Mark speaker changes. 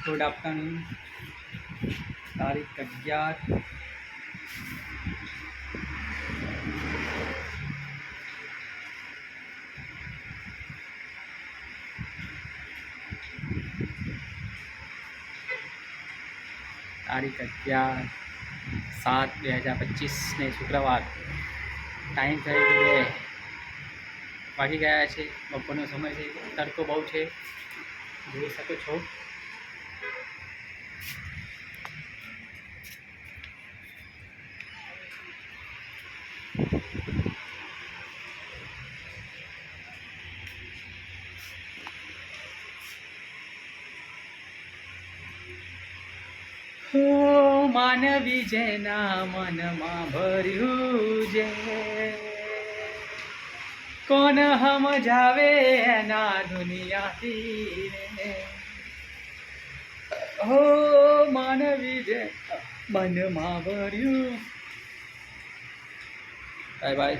Speaker 1: Good afternoon. તારીખ 11 7/2025 ને શુક્રવાર. ટાઈમ થઈ ગયો 2 વાગી ગયા છે. બપોરનો સમય છે. તડકો બહુ છે, જોઈ શકો છો. માનવી જેના મનમાં ભર્યું છે, કોણ સમજાવે એના દુનિયાથી રે. હો માનવી જે મનમાં ભર્યું. Bye bye.